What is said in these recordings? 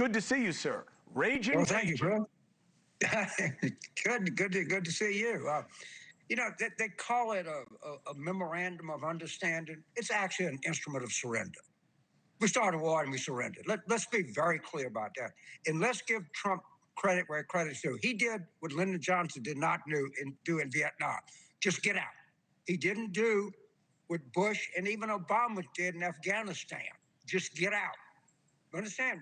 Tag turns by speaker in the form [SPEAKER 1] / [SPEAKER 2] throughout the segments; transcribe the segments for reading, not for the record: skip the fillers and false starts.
[SPEAKER 1] good to see you, sir. Raging.
[SPEAKER 2] Well, thank you, bro. Good to see you. They call it a memorandum of understanding. It's actually an instrument of surrender. We started a war and we surrendered. Let's be very clear about that. And let's give Trump credit where credit's due. He did what Lyndon Johnson did not do in Vietnam. Just get out. He didn't do what Bush and even Obama did in Afghanistan. Just get out. Understand?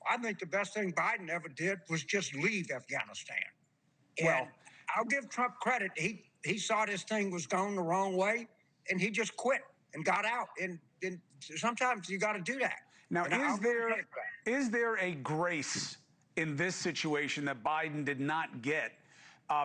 [SPEAKER 2] I think the best thing Biden ever did was just leave Afghanistan. And I'll give Trump credit. He saw this thing was going the wrong way, and he just quit and got out. And sometimes you got to do that.
[SPEAKER 1] Now, is there a grace in this situation that Biden did not get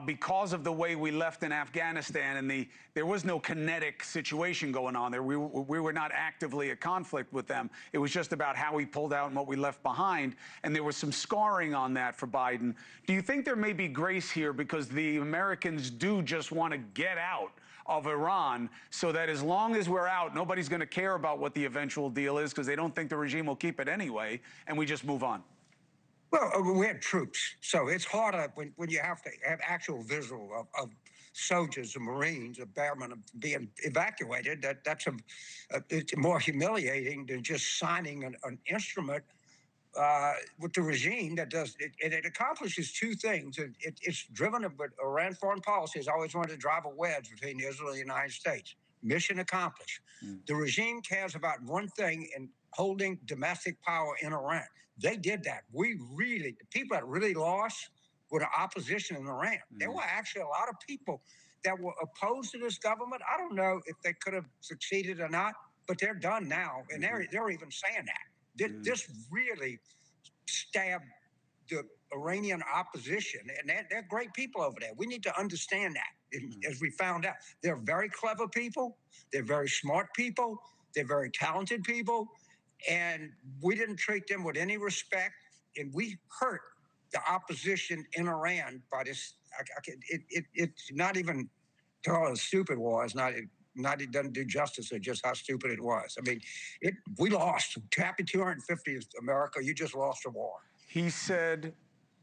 [SPEAKER 1] because of the way we left in Afghanistan, and there was no kinetic situation going on there? We were not actively at conflict with them. It was just about how we pulled out and what we left behind, and there was some scarring on that for Biden. Do you think there may be grace here because the Americans do just want to get out of Iran, so that as long as we're out, nobody's going to care about what the eventual deal is because they don't think the regime will keep it anyway, and we just move on?
[SPEAKER 2] Well, we had troops, so it's harder when you have to have actual visual of soldiers and Marines, of airmen being evacuated. It's more humiliating than just signing an instrument with the regime that does it. It accomplishes two things. It's driven, but Iran foreign policy has always wanted to drive a wedge between Israel and the United States. Mission accomplished. The regime cares about one thing, and holding domestic power in Iran. They did that. The people that really lost were the opposition in Iran. There were actually a lot of people that were opposed to this government. I don't know if they could have succeeded or not, but they're done now, and they're even saying that. This really stabbed the Iranian opposition, and they're great people over there. We need to understand that. As we found out, they're very clever people. They're very smart people. They're very talented people. And we didn't treat them with any respect, and we hurt the opposition in Iran by this. It's not even how stupid it was. It doesn't do justice to just how stupid it was. I mean, we lost. Happy 250th America. You just lost a war.
[SPEAKER 1] He said,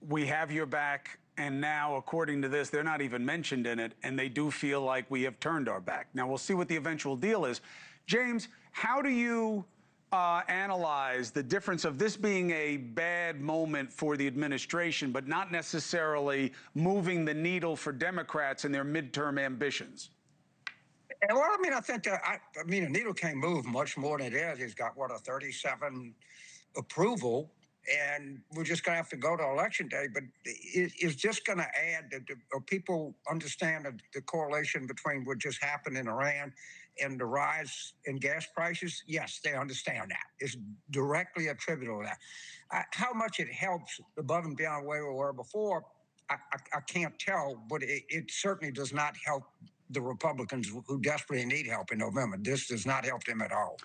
[SPEAKER 1] "We have your back." And now, according to this, they're not even mentioned in it, and they do feel like we have turned our back. Now, we'll see what the eventual deal is. James, how do you analyze the difference of this being a bad moment for the administration, but not necessarily moving the needle for Democrats in their midterm ambitions?
[SPEAKER 2] Well, I mean, I think the needle can't move much more than it is. He's got, a 37 approval, and we're just going to have to go to Election Day. But it's just going to add people understand the correlation between what just happened in Iran and the rise in gas prices. Yes, they understand that. It's directly attributable to that. How much it helps above and beyond where we were before, I can't tell, but it certainly does not help the Republicans who desperately need help in November. This does not help them at all.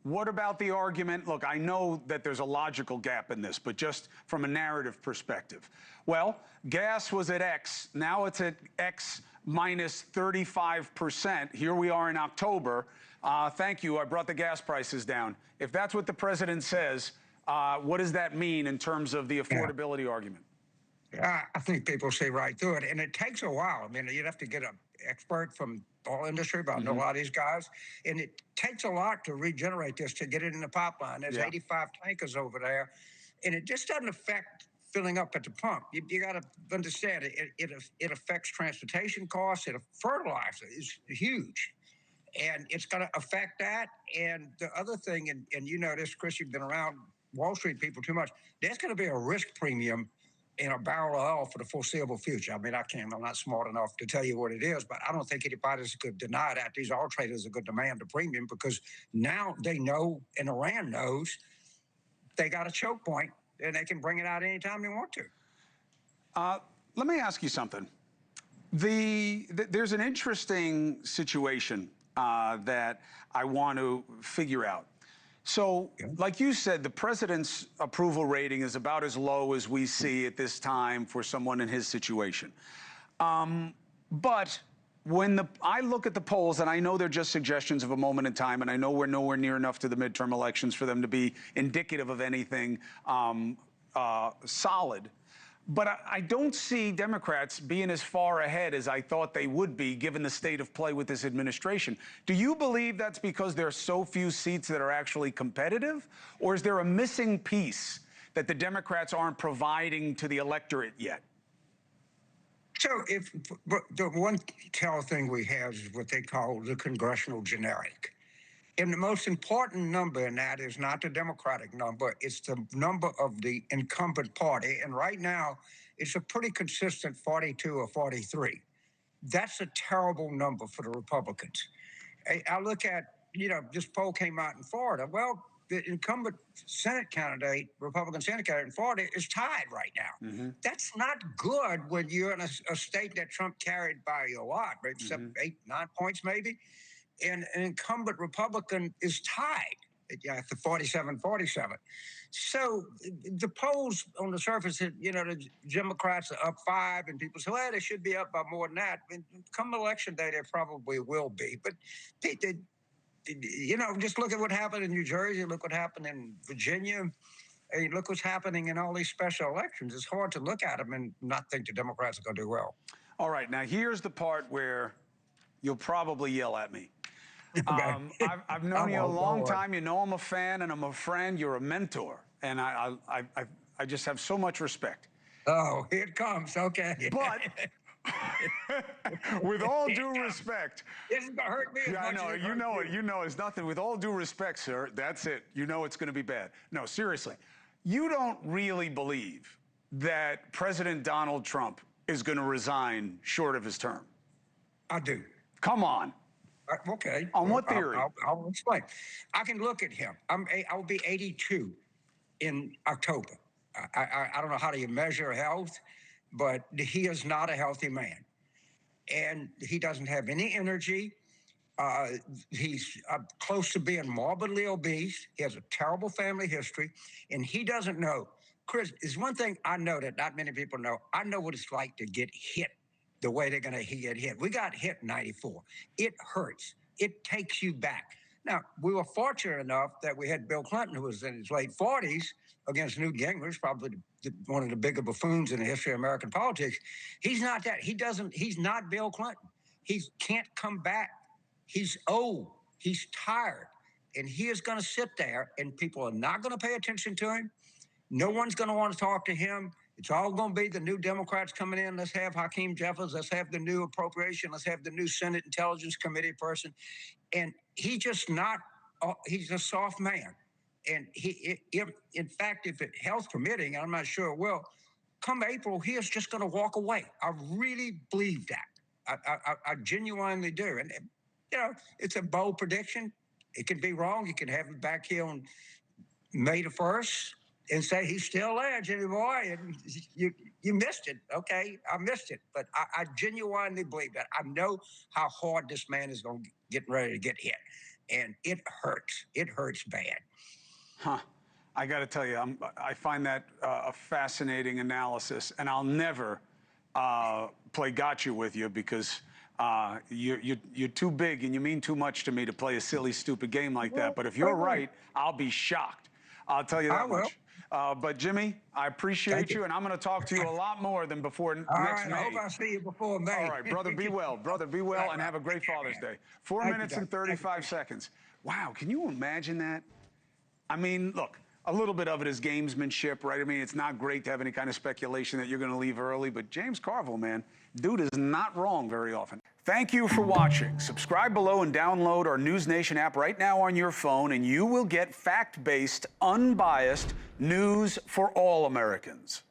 [SPEAKER 1] What about the argument? Look, I know that there's a logical gap in this, but just from a narrative perspective. Well, gas was at X. Now it's at X minus 35%. Here we are in October. Thank you. I brought the gas prices down. If that's what the president says, what does that mean in terms of the affordability argument?
[SPEAKER 2] I think people see right through it, and it takes a while. I mean, you'd have to get an expert from oil industry, but I know a lot of these guys, and it takes a lot to regenerate this, to get it in the pipeline. There's 85 tankers over there, and it just doesn't affect filling up at the pump. You got to understand it affects transportation costs. Fertilizer is huge, and it's going to affect that. And the other thing, and you know this, Chris, you've been around Wall Street people too much. There's going to be a risk premium in a barrel of oil for the foreseeable future. I mean, I'm not smart enough to tell you what it is, but I don't think anybody could deny that. These oil traders are going to demand a premium because now they know, and Iran knows, they got a choke point, and they can bring it out anytime they want to.
[SPEAKER 1] Let me ask you something. There's an interesting situation that I want to figure out. So, like you said, the president's approval rating is about as low as we see at this time for someone in his situation. But when I look at the polls, and I know they're just suggestions of a moment in time, and I know we're nowhere near enough to the midterm elections for them to be indicative of anything solid. But I don't see Democrats being as far ahead as I thought they would be, given the state of play with this administration. Do you believe that's because there are so few seats that are actually competitive? Or is there a missing piece that the Democrats aren't providing to the electorate yet?
[SPEAKER 2] So if the one tell thing we have is what they call the congressional generic. And the most important number in that is not the Democratic number, it's the number of the incumbent party. And right now, it's a pretty consistent 42 or 43. That's a terrible number for the Republicans. I look at, this poll came out in Florida. Well, the incumbent Senate candidate, Republican Senate candidate in Florida, is tied right now. Mm-hmm. That's not good when you're in a state that Trump carried by a lot, right? Mm-hmm. 8, 9 points maybe. And an incumbent Republican is tied at 47-47. So the polls on the surface, the Democrats are up 5, and people say, well, they should be up by more than that. And come election day, they probably will be. But just look at what happened in New Jersey, look what happened in Virginia, and look what's happening in all these special elections. It's hard to look at them and not think the Democrats are going to do well.
[SPEAKER 1] All right, now here's the part where you'll probably yell at me.
[SPEAKER 2] Okay.
[SPEAKER 1] I've known you a long time. You know I'm a fan and I'm a friend. You're a mentor, and I just have so much respect.
[SPEAKER 2] Oh, here it comes. Okay.
[SPEAKER 1] But with all due respect,
[SPEAKER 2] this is gonna hurt me.
[SPEAKER 1] Yeah, I know. You know it's nothing. With all due respect, sir, that's it. You know it's going to be bad. No, seriously, you don't really believe that President Donald Trump is going to resign short of his term?
[SPEAKER 2] I do.
[SPEAKER 1] Come on.
[SPEAKER 2] Okay.
[SPEAKER 1] On what theory?
[SPEAKER 2] I'll explain. I can look at him. I'll be 82 in October. I don't know how do you measure health, but he is not a healthy man. And he doesn't have any energy. He's close to being morbidly obese. He has a terrible family history. And he doesn't know. Chris, there's one thing I know that not many people know. I know what it's like to get hit the way they're going to get hit. We got hit in 94. It hurts. It takes you back. Now, we were fortunate enough that we had Bill Clinton, who was in his late 40s, against Newt Gingrich, probably one of the bigger buffoons in the history of American politics. He's not that. He's not Bill Clinton. He can't come back. He's old. He's tired. And he is going to sit there, and people are not going to pay attention to him. No one's going to want to talk to him. It's all going to be the new Democrats coming in. Let's have Hakeem Jeffers. Let's have the new appropriation. Let's have the new Senate Intelligence Committee person. And he's just not, he's a soft man. And in fact, if health permitting, I'm not sure it will, come April, he is just going to walk away. I really believe that. I genuinely do. And, it's a bold prediction. It can be wrong. You can have him back here on May the 1st. And say he's still there, Jimmy boy, and you missed it. Okay, I missed it, but I genuinely believe that. I know how hard this man is going to get ready to get hit, and it hurts. It hurts bad.
[SPEAKER 1] Huh. I got to tell you, I find that a fascinating analysis, and I'll never play gotcha with you because you're too big and you mean too much to me to play a silly, stupid game like that. But if you're right, I'll be shocked. I'll tell you that much. But Jimmy, I appreciate you, and I'm going to talk to you a lot more than before next May.
[SPEAKER 2] I hope I see you before May.
[SPEAKER 1] All right, brother, be well. Brother, be well, and have a great Father's Day. 4 minutes and 35 seconds. Wow, can you imagine that? I mean, look, a little bit of it is gamesmanship, right? I mean, it's not great to have any kind of speculation that you're going to leave early, but James Carville, man, dude is not wrong very often. Thank you for watching. Subscribe below and download our NewsNation app right now on your phone, and you will get fact-based, unbiased news for all Americans.